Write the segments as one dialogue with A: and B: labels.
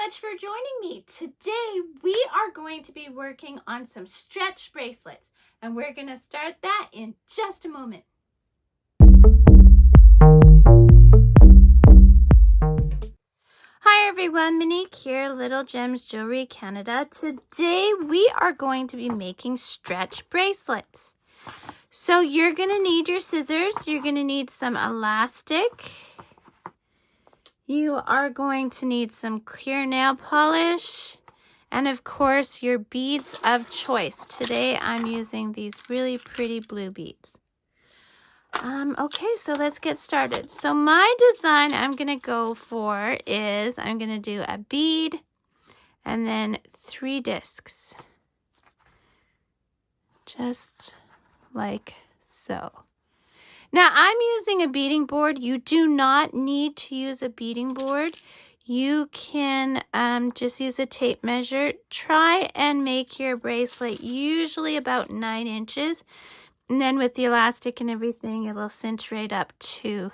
A: much for joining me. Today we are going to be working on some stretch bracelets, and we're going to start that in just a moment. Hi everyone, Monique here, Little Gems Jewelry Canada. Today we are going to be making stretch bracelets. So you're going to need your scissors, you're going to need some elastic. You are going to need some clear nail polish and of course your beads of choice. Today I'm using these really pretty blue beads. Okay, so let's get started. So my design I'm going to go for is I'm going to do a bead and then 3 discs. Just like so. Now I'm using a beading board. You do not need to use a beading board. You can just use a tape measure. Try and make your bracelet usually about 9 inches. And then with the elastic and everything, it'll cinch right up to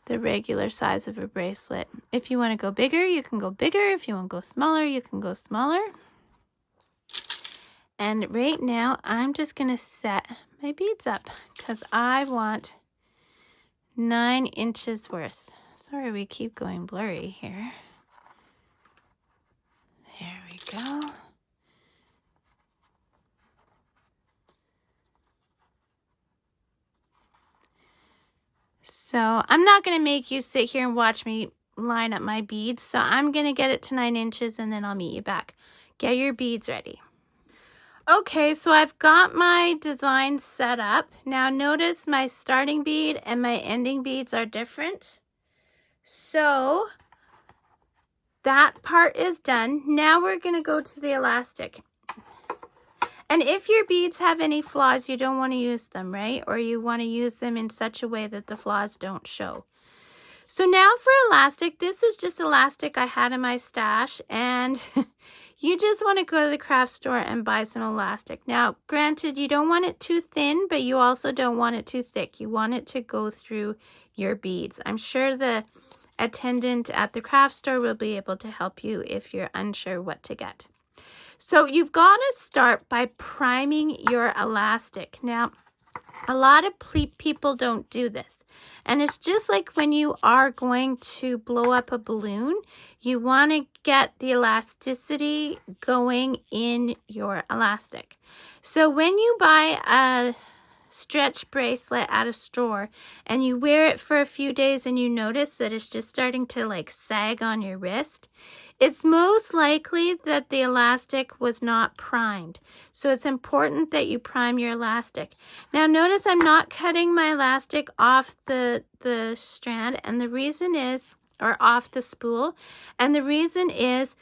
A: the regular size of a bracelet. If you want to go bigger, you can go bigger. If you want to go smaller, you can go smaller. And right now, I'm just going to set my beads up because I want 9 inches worth. Sorry, we keep going blurry here. There we go. So I'm not going to make you sit here and watch me line up my beads. So I'm going to get it to 9 inches and then I'll meet you back. Get your beads ready. Okay, so I've got my design set up. Now notice my starting bead and my ending beads are different. So that part is done. Now we're going to go to the elastic. And if your beads have any flaws, you don't want to use them, right? Or you want to use them in such a way that the flaws don't show. So now for elastic, this is just elastic I had in my stash, and you just want to go to the craft store and buy some elastic. Now, granted, you don't want it too thin, but you also don't want it too thick. You want it to go through your beads. I'm sure the attendant at the craft store will be able to help you if you're unsure what to get. So you've got to start by priming your elastic. Now, a lot of people don't do this. And it's just like when you are going to blow up a balloon, you want to get the elasticity going in your elastic. So when you buy a stretch bracelet at a store and you wear it for a few days and you notice that it's just starting to like sag on your wrist, it's most likely that the elastic was not primed. So it's important that you prime your elastic. Now notice I'm not cutting my elastic off the strand, and the reason is, or off the spool, and the reason is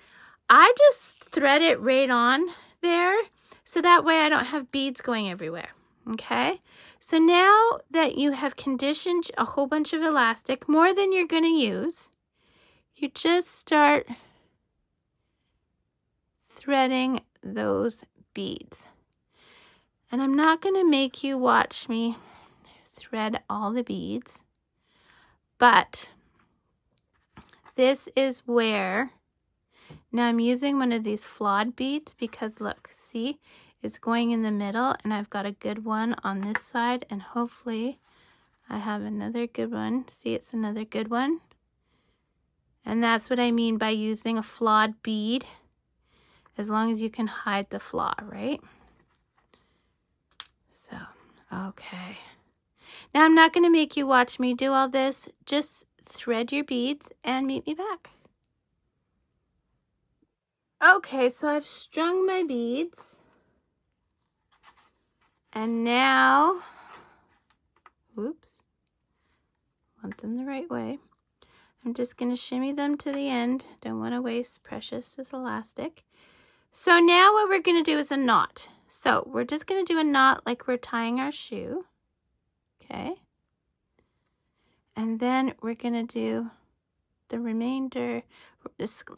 A: I just thread it right on there so that way I don't have beads going everywhere. Okay, so now that you have conditioned a whole bunch of elastic, more than you're going to use, you just start threading those beads. And I'm not going to make you watch me thread all the beads, but this is where, now I'm using one of these flawed beads because look, see, it's going in the middle and I've got a good one on this side and hopefully I have another good one. See, it's another good one. And that's what I mean by using a flawed bead, as long as you can hide the flaw, right? So, okay. Now I'm not going to make you watch me do all this. Just thread your beads and meet me back. Okay, so I've strung my beads. And now, whoops, want them the right way. I'm just going to shimmy them to the end. Don't want to waste precious elastic. So now what we're going to do is a knot. So we're just going to do a knot like we're tying our shoe. Okay. And then we're going to do the remainder,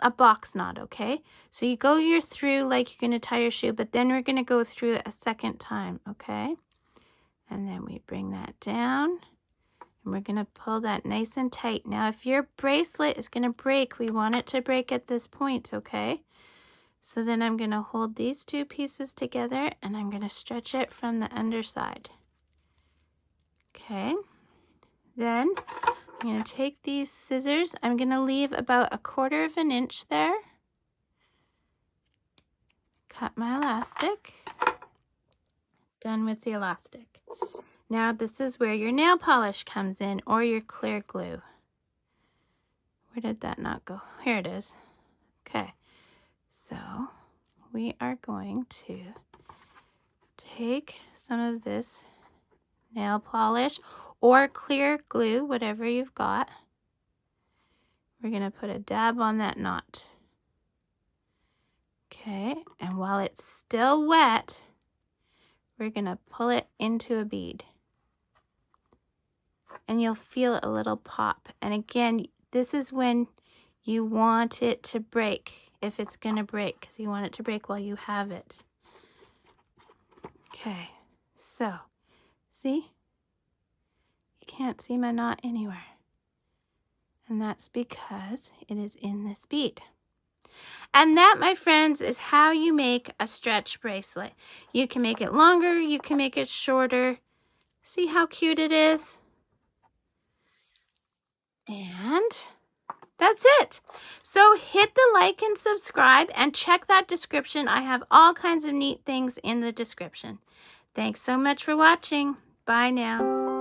A: a box knot, okay? So you go through like you're going to tie your shoe, but then we're going to go through it a second time, okay? And then we bring that down And we're going to pull that nice and tight. Now, if your bracelet is going to break, we want it to break at this point, okay? So then I'm going to hold these two pieces together and I'm going to stretch it from the underside. Okay. Then I'm going to take these scissors. I'm going to leave about 1/4 of an inch there. Cut my elastic. Done with the elastic. Now this is where your nail polish comes in, or your clear glue. Where did that not go? Here it is. Okay, so we are going to take some of this nail polish or clear glue, whatever you've got. We're going to put a dab on that knot. Okay, and while it's still wet, we're going to pull it into a bead. And you'll feel a little pop. And again, this is when you want it to break, if it's going to break, because you want it to break while you have it. Okay, so see? You can't see my knot anywhere. And that's because it is in this bead. And that, my friends, is how you make a stretch bracelet. You can make it longer, you can make it shorter. See how cute it is? And that's it. So hit the like and subscribe and check that description. I have all kinds of neat things in the description. Thanks so much for watching. Bye now.